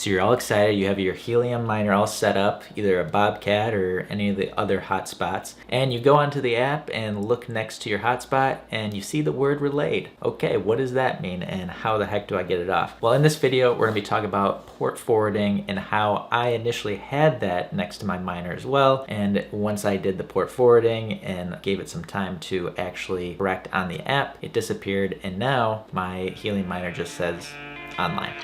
So you're all excited, you have your Helium miner all set up, either a Bobcat or any of the other hotspots, and you go onto the app and look next to your hotspot and you see the word relayed. Okay, what does that mean and how the heck do I get it off? Well, in this video, we're gonna be talking about port forwarding and how I initially had that next to my miner as well. And once I did the port forwarding and gave it some time to actually correct on the app, it disappeared, and now my Helium miner just says online.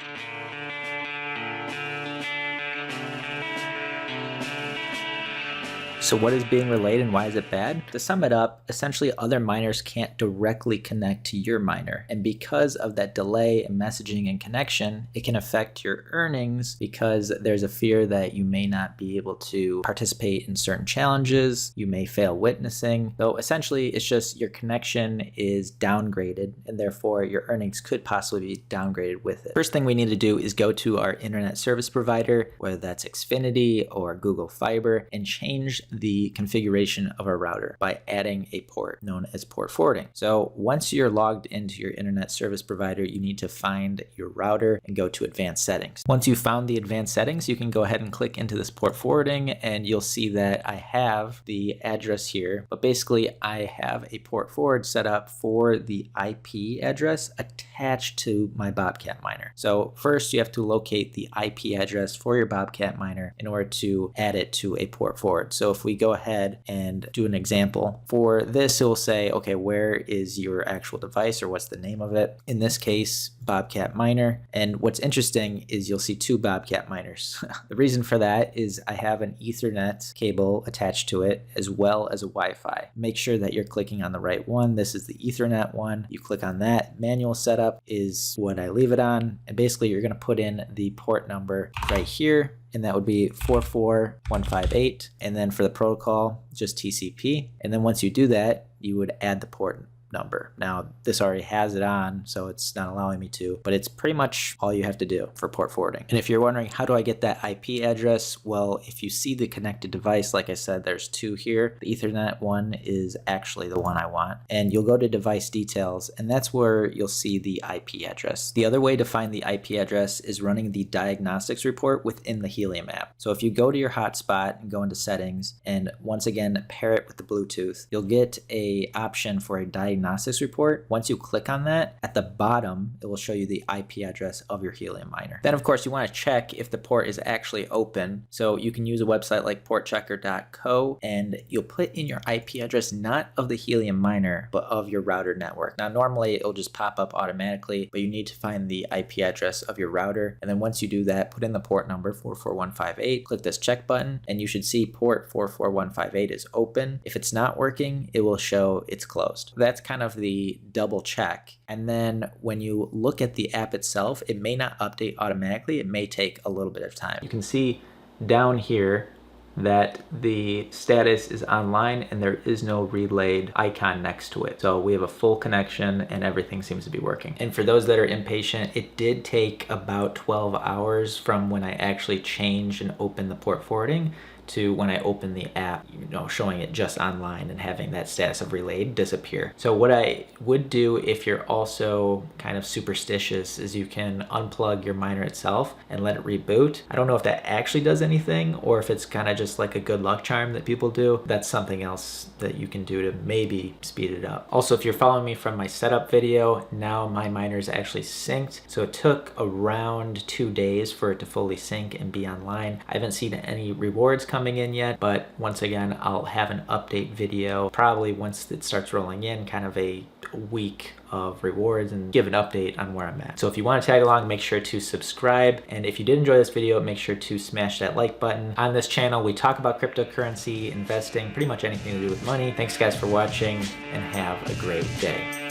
So what is being relayed and why is it bad? To sum it up, essentially other miners can't directly connect to your miner. And because of that delay in messaging and connection, it can affect your earnings because there's a fear that you may not be able to participate in certain challenges. You may fail witnessing. So essentially it's just your connection is downgraded and therefore your earnings could possibly be downgraded with it. First thing we need to do is go to our internet service provider, whether that's Xfinity or Google Fiber, and change the configuration of our router by adding a port known as port forwarding. So once you're logged into your internet service provider, you need to find your router and go to advanced settings. Once you've found the advanced settings, you can go ahead and click into this port forwarding and you'll see that I have the address here, but basically I have a port forward set up for the IP address attached to my Bobcat miner. So first you have to locate the IP address for your Bobcat miner in order to add it to a port forward. So if we go ahead and do an example for this, it will say, okay, where is your actual device or what's the name of it? In this case, Bobcat miner. And what's interesting is you'll see two Bobcat miners. The reason for that is I have an Ethernet cable attached to it as well as a Wi-Fi. Make sure that you're clicking on the right one. This is the Ethernet one. You click on that. Manual setup is what I leave it on. And basically you're going to put in the port number right here, and that would be 44158. And then for the protocol, just TCP. And then once you do that, you would add the port number. Now this already has it on, so it's not allowing me to, but it's pretty much all you have to do for port forwarding. And if you're wondering, how do I get that IP address? Well, if you see the connected device, like I said, there's two here. The Ethernet one is actually the one I want. And you'll go to device details, and that's where you'll see the IP address. The other way to find the IP address is running the diagnostics report within the Helium app. So if you go to your hotspot and go into settings, and once again, pair it with the Bluetooth, you'll get a option for a diagnostics report. Once you click on that, at the bottom, it will show you the IP address of your Helium miner. Then of course you want to check if the port is actually open. So you can use a website like portchecker.co and you'll put in your IP address, not of the Helium miner, but of your router network. Now normally it'll just pop up automatically, but you need to find the IP address of your router. And then once you do that, put in the port number 44158, click this check button, and you should see port 44158 is open. If it's not working, it will show it's closed. That's kind of the double check. And then when you look at the app itself, it may not update automatically. It may take a little bit of time. You can see down here that the status is online and there is no relayed icon next to it. So we have a full connection and everything seems to be working. And for those that are impatient, it did take about 12 hours from when I actually changed and opened the port forwarding to when I open the app, showing it just online and having that status of relayed disappear. So what I would do if you're also kind of superstitious is you can unplug your miner itself and let it reboot. I don't know if that actually does anything or if it's kind of just like a good luck charm that people do. That's something else that you can do to maybe speed it up. Also, if you're following me from my setup video, now my miner is actually synced. So it took around 2 days for it to fully sync and be online. I haven't seen any rewards coming in yet, but once again, I'll have an update video probably once it starts rolling in, kind of a week of rewards, and give an update on where I'm at. So if you want to tag along, make sure to subscribe. And if you did enjoy this video, make sure to smash that like button. On this channel, we talk about cryptocurrency, investing, pretty much anything to do with money. Thanks guys for watching and have a great day.